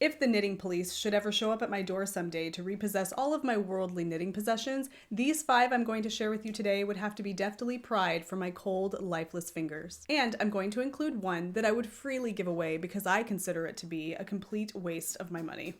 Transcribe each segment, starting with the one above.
If the knitting police should ever show up at my door someday to repossess all of my worldly knitting possessions, these 5 I'm going to share with you today would have to be deftly pried from my cold, lifeless fingers. And I'm going to include one that I would freely give away because I consider it to be a complete waste of my money.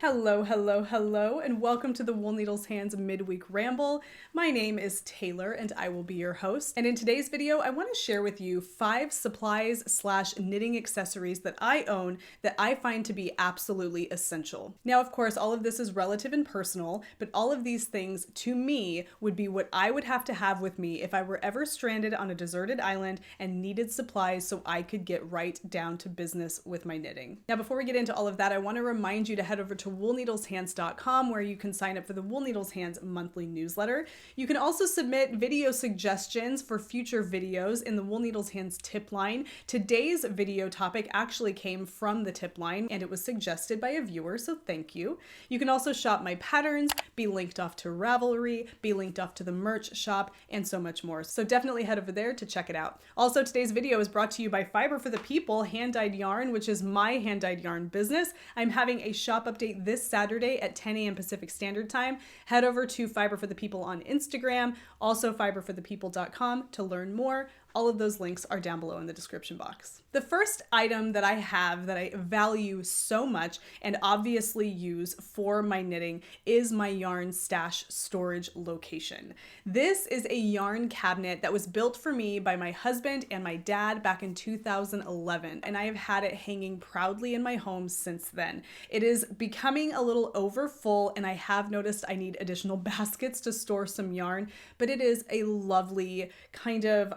Hello, hello, hello, and welcome to the Wool Needles Hands Midweek Ramble. My name is Taylor, and I will be your host. And in today's video, I want to share with you 5 supplies/knitting accessories that I own that I find to be absolutely essential. Now, of course, all of this is relative and personal, but all of these things, to me, would be what I would have to have with me if I were ever stranded on a deserted island and needed supplies so I could get right down to business with my knitting. Now, before we get into all of that, I want to remind you to head over to woolneedleshands.com where you can sign up for the Wool Needles Hands monthly newsletter. You can also submit video suggestions for future videos in the Wool Needles Hands tip line. Today's video topic actually came from the tip line and it was suggested by a viewer, so thank you. You can also shop my patterns, be linked off to Ravelry, be linked off to the merch shop, and so much more. So definitely head over there to check it out. Also, today's video is brought to you by Fiber for the People hand-dyed yarn, which is my hand-dyed yarn business. I'm having a shop update this Saturday at 10 a.m. Pacific Standard Time. Head over to Fiber for the People on Instagram, also fiberforthepeople.com to learn more. All of those links are down below in the description box. The first item that I have that I value so much and obviously use for my knitting is my yarn stash storage location. This is a yarn cabinet that was built for me by my husband and my dad back in 2011, and I have had it hanging proudly in my home since then. It is becoming a little over full, and I have noticed I need additional baskets to store some yarn, but it is a lovely kind of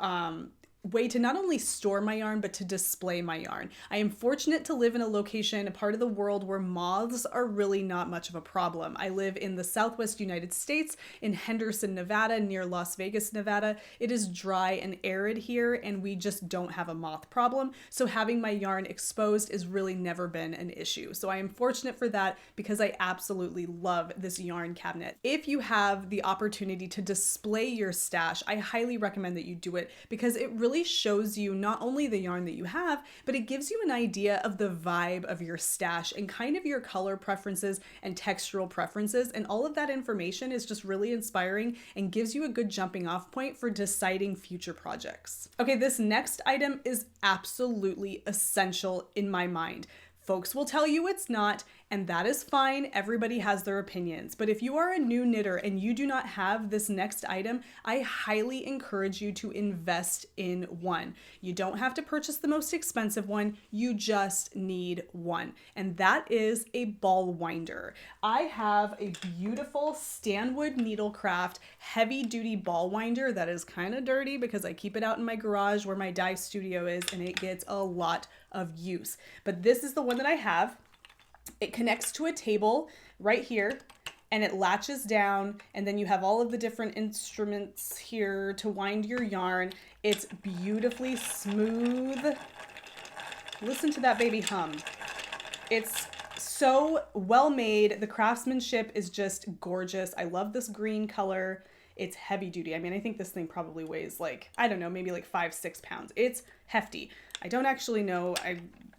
way to not only store my yarn, but to display my yarn. I am fortunate to live in a location, a part of the world where moths are really not much of a problem. I live in the Southwest United States in Henderson, Nevada, near Las Vegas, Nevada. It is dry and arid here, and we just don't have a moth problem. So having my yarn exposed has really never been an issue. So I am fortunate for that because I absolutely love this yarn cabinet. If you have the opportunity to display your stash, I highly recommend that you do it because it really shows you not only the yarn that you have, but it gives you an idea of the vibe of your stash and kind of your color preferences and textural preferences. And all of that information is just really inspiring and gives you a good jumping off point for deciding future projects. Okay, this next item is absolutely essential in my mind. Folks will tell you it's not, and that is fine. Everybody has their opinions. But if you are a new knitter and you do not have this next item, I highly encourage you to invest in one. You don't have to purchase the most expensive one. You just need one. And that is a ball winder. I have a beautiful Stanwood Needlecraft heavy duty ball winder that is kind of dirty because I keep it out in my garage where my dye studio is, and it gets a lot of use. But this is the one that I have. It connects to a table right here and it latches down, and then you have all of the different instruments here to wind your yarn. It's beautifully smooth. Listen to that baby hum. It's so well made. The craftsmanship is just gorgeous. I love this green color. It's heavy duty. I mean, I think this thing probably weighs like, I don't know, maybe like 5-6 pounds. It's hefty. I don't actually know.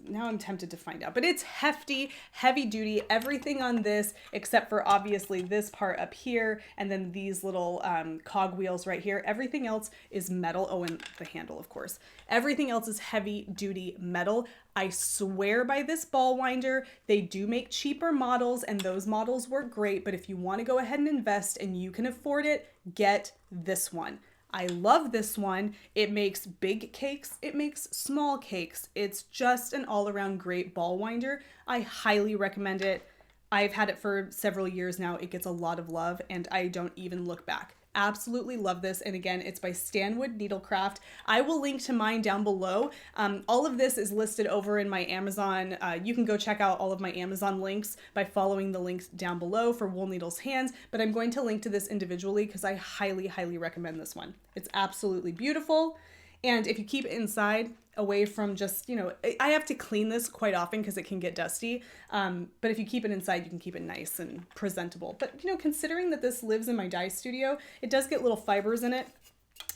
Now I'm tempted to find out, but it's hefty, heavy duty. Everything on this, except for obviously this part up here, and then these little cog wheels right here. Everything else is metal. Oh, and the handle, of course. Everything else is heavy duty metal. I swear by this ball winder. They do make cheaper models, and those models work great, but if you want to go ahead and invest and you can afford it, get this one. I love this one. It makes big cakes. It makes small cakes. It's just an all-around great ball winder. I highly recommend it. I've had it for several years now. It gets a lot of love and I don't even look back. Absolutely love this. And again, it's by Stanwood Needlecraft. I will link to mine down below. All of this is listed over in my Amazon. You can go check out all of my Amazon links by following the links down below for Wool Needles Hands, but I'm going to link to this individually because I highly, highly recommend this one. It's absolutely beautiful. And if you keep it inside, away from just, you know, I have to clean this quite often because it can get dusty. But if you keep it inside, you can keep it nice and presentable. But, you know, considering that this lives in my dye studio, it does get little fibers in it,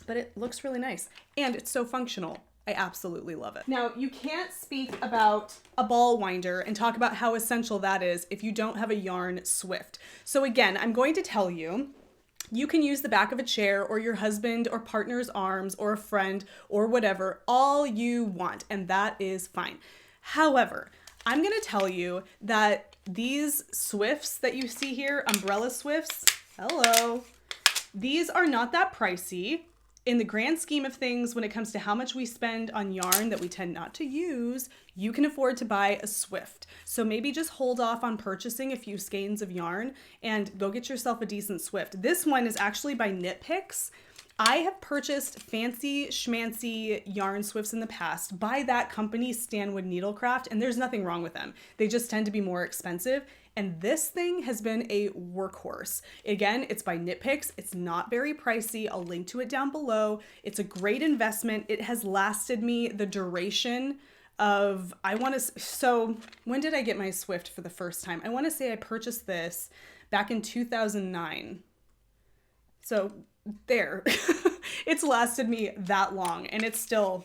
but it looks really nice. And it's so functional. I absolutely love it. Now, you can't speak about a ball winder and talk about how essential that is if you don't have a yarn swift. So again, I'm going to tell you, you can use the back of a chair or your husband or partner's arms or a friend or whatever, all you want, and that is fine. However, I'm going to tell you that these swifts that you see here, umbrella swifts, hello, these are not that pricey. In the grand scheme of things, when it comes to how much we spend on yarn that we tend not to use, you can afford to buy a swift. So maybe just hold off on purchasing a few skeins of yarn and go get yourself a decent swift. This one is actually by Knit Picks. I have purchased fancy schmancy yarn swifts in the past by that company, Stanwood Needlecraft, and there's nothing wrong with them. They just tend to be more expensive. And this thing has been a workhorse. Again, it's by Knit Picks. It's not very pricey. I'll link to it down below. It's a great investment. It has lasted me the duration of, so when did I get my Swift for the first time? I want to say I purchased this back in 2009. So there, it's lasted me that long and it's still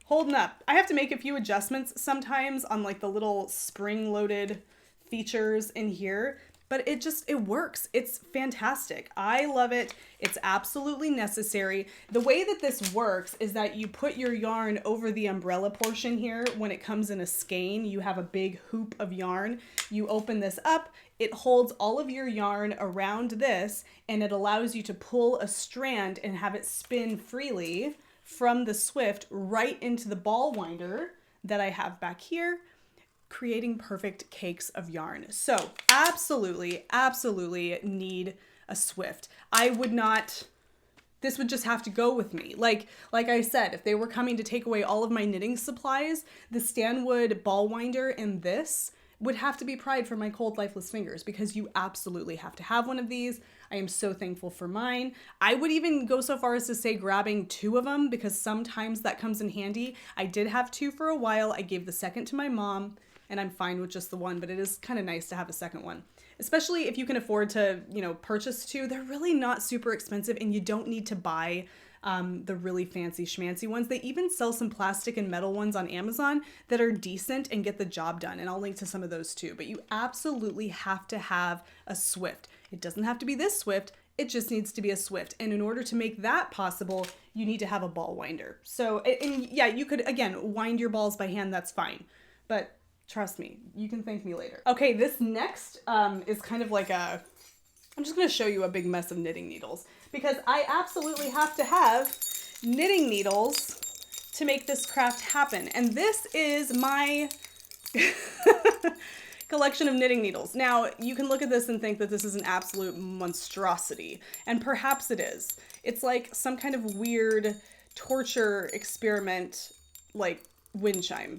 holding up. I have to make a few adjustments sometimes on like the little spring-loaded features in here, but it works. It's fantastic. I love it. It's absolutely necessary. The way that this works is that you put your yarn over the umbrella portion here. When it comes in a skein, you have a big hoop of yarn. You open this up, it holds all of your yarn around this, and it allows you to pull a strand and have it spin freely from the swift right into the ball winder that I have back here, creating perfect cakes of yarn. So absolutely, absolutely need a swift. This would just have to go with me. Like I said, if they were coming to take away all of my knitting supplies, the Stanwood ball winder and this would have to be pried for my cold, lifeless fingers, because you absolutely have to have one of these. I am so thankful for mine. I would even go so far as to say grabbing 2 of them, because sometimes that comes in handy. I did have 2 for a while. I gave the second to my mom, and I'm fine with just the one, but it is kind of nice to have a second one, especially if you can afford to, purchase 2. They're really not super expensive, and you don't need to buy the really fancy schmancy ones. They even sell some plastic and metal ones on Amazon that are decent and get the job done, and I'll link to some of those too. But you absolutely have to have a swift. It doesn't have to be this swift. It just needs to be a swift. And in order to make that possible, you need to have a ball winder. So, and yeah, you could, again, wind your balls by hand. That's fine. But trust me, you can thank me later. Okay, this next is kind of like I'm just going to show you a big mess of knitting needles, because I absolutely have to have knitting needles to make this craft happen. And this is my collection of knitting needles. Now, you can look at this and think that this is an absolute monstrosity, and perhaps it is. It's like some kind of weird torture experiment, like wind chime.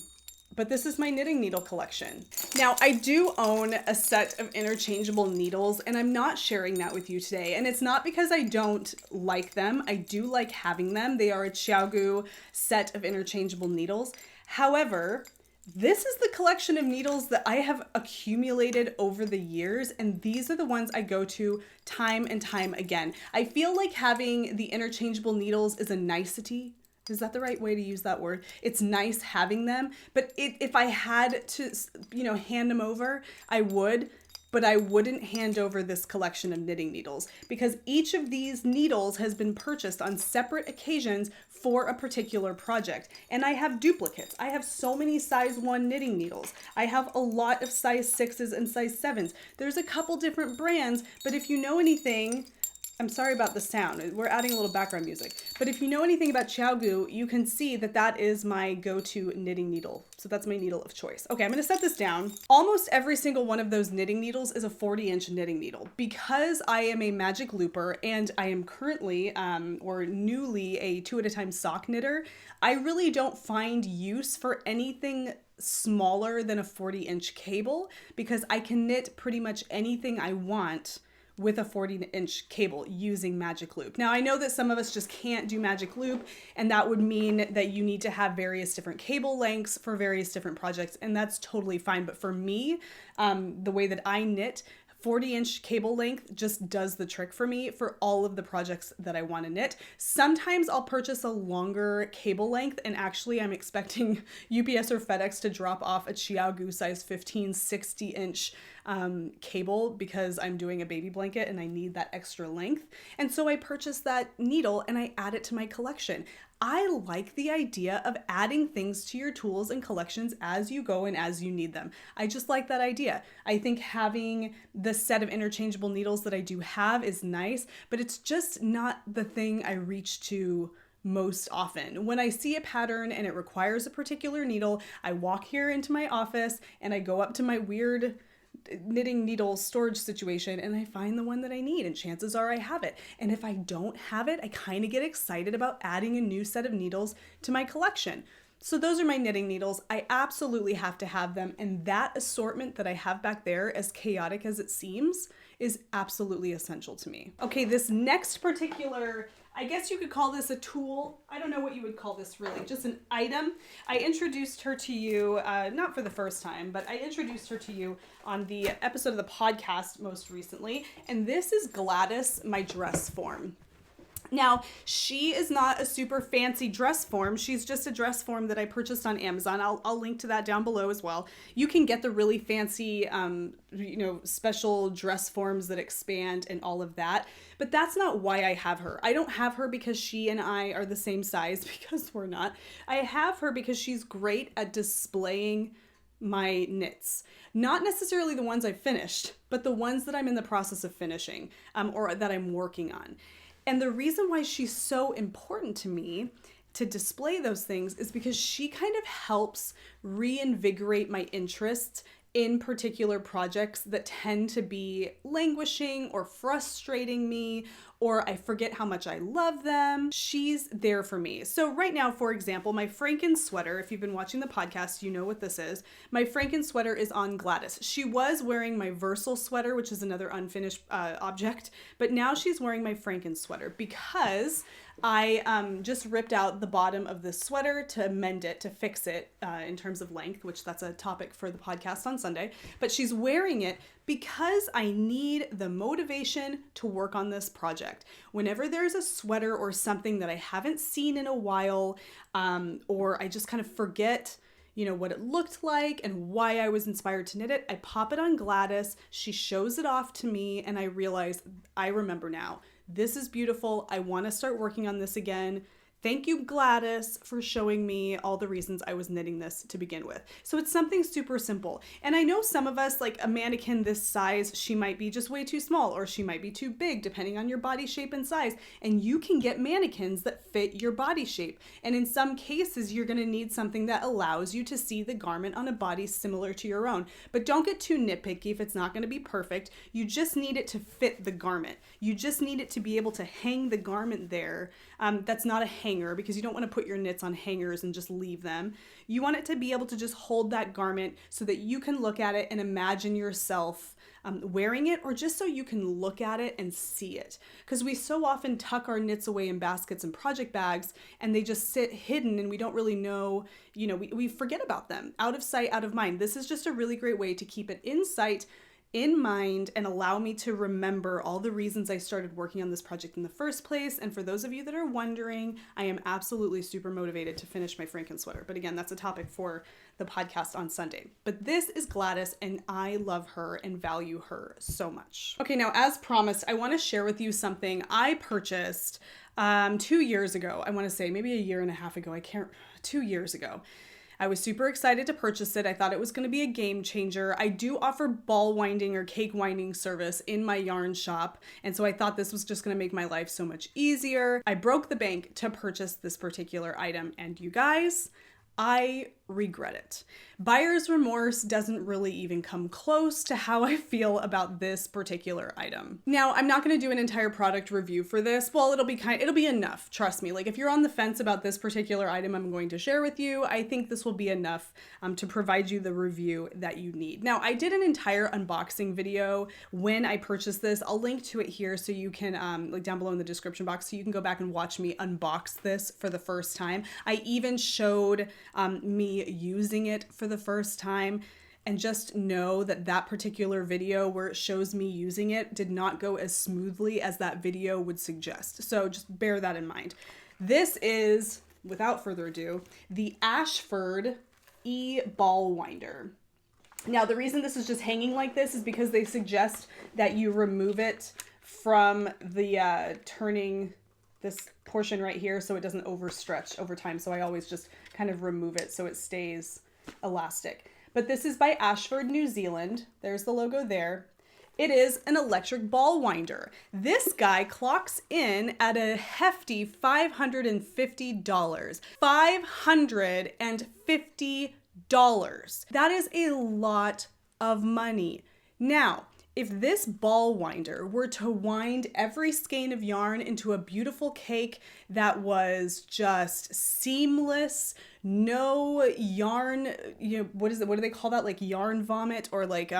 But this is my knitting needle collection. Now, I do own a set of interchangeable needles, and I'm not sharing that with you today. And it's not because I don't like them. I do like having them. They are a Xiaogu set of interchangeable needles. However, this is the collection of needles that I have accumulated over the years, and these are the ones I go to time and time again. I feel like having the interchangeable needles is a nicety. Is that the right way to use that word? It's nice having them, but if I had to, hand them over, I would, but I wouldn't hand over this collection of knitting needles, because each of these needles has been purchased on separate occasions for a particular project. And I have duplicates. I have so many size 1 knitting needles. I have a lot of size 6s and size 7s. There's a couple different brands, but if you know anything, I'm sorry about the sound. We're adding a little background music. But if you know anything about Xiaogu, you can see that that is my go-to knitting needle. So that's my needle of choice. Okay, I'm gonna set this down. Almost every single one of those knitting needles is a 40-inch knitting needle. Because I am a magic looper and I am currently, or newly, a 2-at-a-time sock knitter, I really don't find use for anything smaller than a 40-inch cable, because I can knit pretty much anything I want with a 40-inch cable using magic loop. Now, I know that some of us just can't do magic loop, and that would mean that you need to have various different cable lengths for various different projects, and that's totally fine. But for me, the way that I knit, 40-inch cable length just does the trick for me for all of the projects that I want to knit. Sometimes I'll purchase a longer cable length, and actually I'm expecting UPS or FedEx to drop off a Chiaogu size 15 60-inch cable because I'm doing a baby blanket and I need that extra length. And so I purchased that needle and I add it to my collection. I like the idea of adding things to your tools and collections as you go and as you need them. I just like that idea. I think having the set of interchangeable needles that I do have is nice, but it's just not the thing I reach to most often. When I see a pattern and it requires a particular needle, I walk here into my office and I go up to my weird knitting needle storage situation and I find the one that I need, and chances are I have it. And if I don't have it, I kind of get excited about adding a new set of needles to my collection. So those are my knitting needles. I absolutely have to have them, and that assortment that I have back there, as chaotic as it seems, is absolutely essential to me. Okay, this next particular, I guess you could call this a tool. I don't know what you would call this really, just an item. I introduced her to you, not for the first time, but I introduced her to you on the episode of the podcast most recently. And this is Gladys, my dress form. Now, she is not a super fancy dress form. She's just a dress form that I purchased on Amazon. I'll link to that down below as well. You can get the really fancy, special dress forms that expand and all of that. But that's not why I have her. I don't have her because she and I are the same size, because we're not. I have her because she's great at displaying my knits. Not necessarily the ones I finished, but the ones that I'm in the process of finishing, or that I'm working on. And the reason why she's so important to me to display those things is because she kind of helps reinvigorate my interests in particular projects that tend to be languishing or frustrating me, or I forget how much I love them. She's there for me. So right now, for example, my Franken sweater, if you've been watching the podcast, you know what this is. My Franken sweater is on Gladys. She was wearing my Versal sweater, which is another unfinished object, but now she's wearing my Franken sweater because I just ripped out the bottom of the sweater to mend it, to fix it in terms of length, which that's a topic for the podcast on Sunday. But she's wearing it because I need the motivation to work on this project. Whenever there's a sweater or something that I haven't seen in a while, or I just kind of forget what it looked like and why I was inspired to knit it, I pop it on Gladys. She shows it off to me and I realize, I remember now. This is beautiful. I want to start working on this again. Thank you, Gladys, for showing me all the reasons I was knitting this to begin with. So it's something super simple. And I know some of us, like a mannequin this size, she might be just way too small, or she might be too big, depending on your body shape and size. And you can get mannequins that fit your body shape. And in some cases, you're going to need something that allows you to see the garment on a body similar to your own. But don't get too nitpicky if it's not going to be perfect. You just need it to fit the garment. You just need it to be able to hang the garment there. That's not a hanger, because you don't want to put your knits on hangers and just leave them. You want it to be able to just hold that garment so that you can look at it and imagine yourself wearing it, or just so you can look at it and see it. Because we so often tuck our knits away in baskets and project bags and they just sit hidden and we don't really know, we forget about them. Out of sight, out of mind. This is just a really great way to keep it in sight, in mind, and allow me to remember all the reasons I started working on this project in the first place. And for those of you that are wondering, I am absolutely super motivated to finish my Franken sweater. But again, that's a topic for the podcast on Sunday. But this is Gladys, and I love her and value her so much. Okay, now as promised, I want to share with you something I purchased 2 years ago. I want to say maybe a year and a half ago. 2 years ago. I was super excited to purchase it. I thought it was going to be a game changer. I do offer ball winding or cake winding service in my yarn shop, and so I thought this was just going to make my life so much easier. I broke the bank to purchase this particular item, and you guys, I regret it. Buyer's remorse doesn't really even come close to how I feel about this particular item. Now, I'm not going to do an entire product review for this. Well, it'll be enough. Trust me. Like, if you're on the fence about this particular item I'm going to share with you, I think this will be enough to provide you the review that you need. Now, I did an entire unboxing video when I purchased this. I'll link to it here so you can, like down below in the description box, so you can go back and watch me unbox this for the first time. I even showed me using it for the first time. and just know that that particular video where it shows me using it did not go as smoothly as that video would suggest. So just bear that in mind. This is, without further ado, the Ashford E-Ball Winder. Now, the reason this is just hanging like this is because they suggest that you remove it from the turning this portion right here so it doesn't overstretch over time. So I always just kind of remove it so it stays elastic. But this is by Ashford, New Zealand. There's the logo there. It is an electric ball winder. This guy clocks in at a hefty $550. $550. That is a lot of money. Now, if this ball winder were to wind every skein of yarn into a beautiful cake that was just seamless, no yarn, what do they call that? Like yarn vomit or like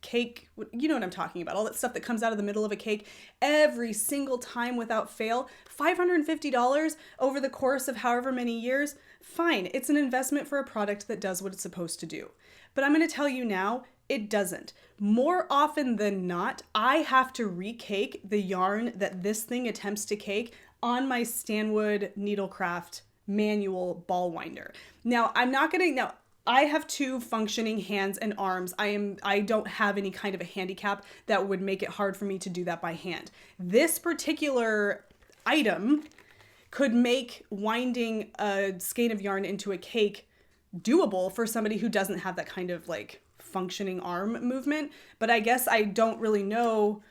cake, you know what I'm talking about, all that stuff that comes out of the middle of a cake every single time without fail, $550 over the course of however many years, fine. It's an investment for a product that does what it's supposed to do. But I'm going to tell you now, it doesn't. More often than not, I have to recake the yarn that this thing attempts to cake on my Stanwood Needlecraft manual ball winder. Now, I have two functioning hands and arms. I don't have any kind of a handicap that would make it hard for me to do that by hand. This particular item could make winding a skein of yarn into a cake doable for somebody who doesn't have that kind of like functioning arm movement. But I guess I don't really know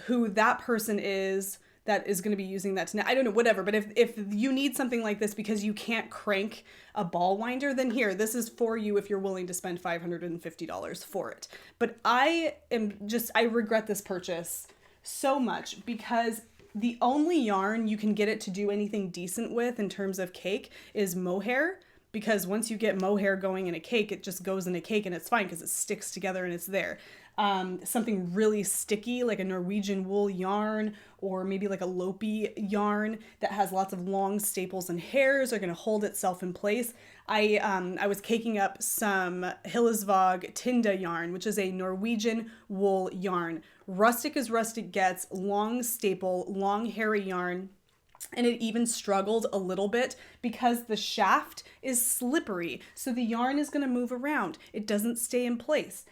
who that person is that is going to be using that tonight. I don't know, whatever. But if you need something like this because you can't crank a ball winder, then here, this is for you if you're willing to spend $550 for it. But I regret this purchase so much because the only yarn you can get it to do anything decent with in terms of cake is mohair. Because once you get mohair going in a cake, it just goes in a cake and it's fine because it sticks together and it's there. Something really sticky like a Norwegian wool yarn or maybe like a Lopi yarn that has lots of long staples and hairs are going to hold itself in place. I was caking up some Hillesvåg Tinda yarn, which is a Norwegian wool yarn. Rustic as rustic gets, long staple, long hairy yarn. And it even struggled a little bit because the shaft is slippery. So the yarn is going to move around. It doesn't stay in place.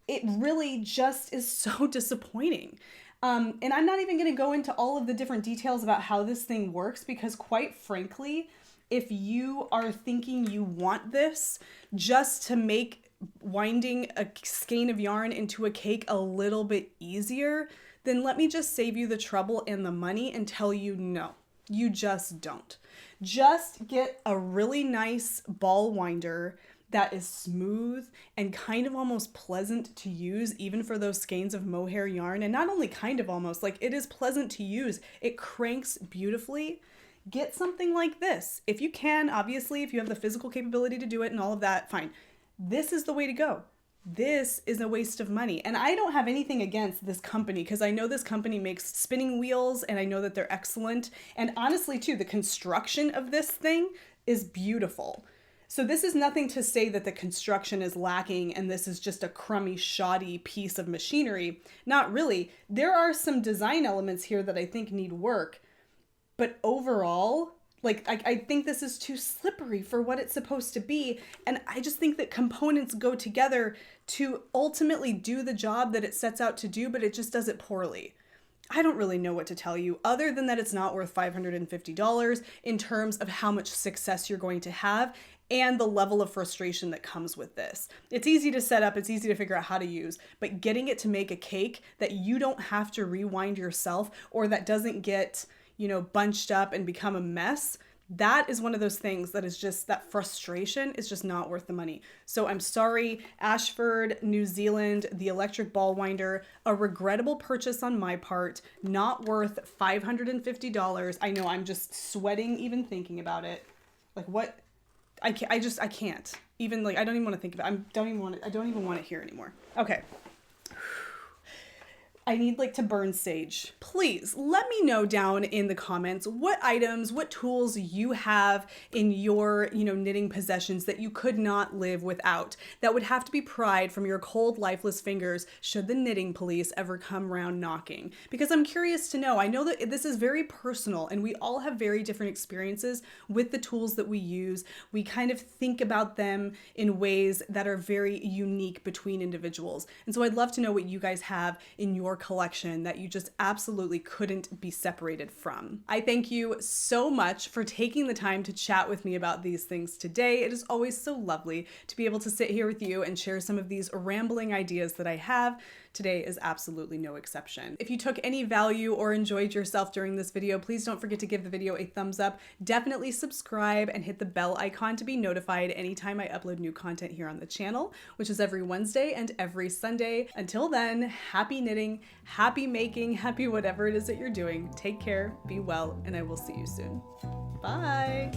It really just is so disappointing. And I'm not even going to go into all of the different details about how this thing works because quite frankly, if you are thinking you want this just to make winding a skein of yarn into a cake a little bit easier, then let me just save you the trouble and the money and tell you no, you just don't. Just get a really nice ball winder that is smooth and kind of almost pleasant to use, even for those skeins of mohair yarn. And not only kind of almost, like it is pleasant to use. It cranks beautifully. Get something like this. If you can, obviously, if you have the physical capability to do it and all of that, fine. This is the way to go. This is a waste of money. And I don't have anything against this company because I know this company makes spinning wheels and I know that they're excellent. And honestly, too, the construction of this thing is beautiful. So this is nothing to say that the construction is lacking and this is just a crummy, shoddy piece of machinery. Not really. There are some design elements here that I think need work. But overall, I think this is too slippery for what it's supposed to be. And I just think that components go together to ultimately do the job that it sets out to do, but it just does it poorly. I don't really know what to tell you other than that it's not worth $550 in terms of how much success you're going to have and the level of frustration that comes with this. It's easy to set up, it's easy to figure out how to use, but getting it to make a cake that you don't have to rewind yourself or that doesn't get bunched up and become a mess, that is one of those things that is just, that frustration is just not worth the money. So I'm sorry, Ashford, New Zealand, the electric ball winder, a regrettable purchase on my part, not worth $550. I know, I'm just sweating even thinking about it. Like what? I can't. Even I don't even want to think of it. I don't even want it here anymore. Okay. I need like to burn sage. Please let me know down in the comments what items, what tools you have in your, knitting possessions that you could not live without, that would have to be pried from your cold, lifeless fingers should the knitting police ever come round knocking. Because I'm curious to know, I know that this is very personal and we all have very different experiences with the tools that we use. We kind of think about them in ways that are very unique between individuals. And so I'd love to know what you guys have in your collection that you just absolutely couldn't be separated from. I thank you so much for taking the time to chat with me about these things today. It is always so lovely to be able to sit here with you and share some of these rambling ideas that I have. Today is absolutely no exception. If you took any value or enjoyed yourself during this video, please don't forget to give the video a thumbs up. Definitely subscribe and hit the bell icon to be notified anytime I upload new content here on the channel, which is every Wednesday and every Sunday. Until then, happy knitting, happy making, happy whatever it is that you're doing. Take care, be well, and I will see you soon. Bye.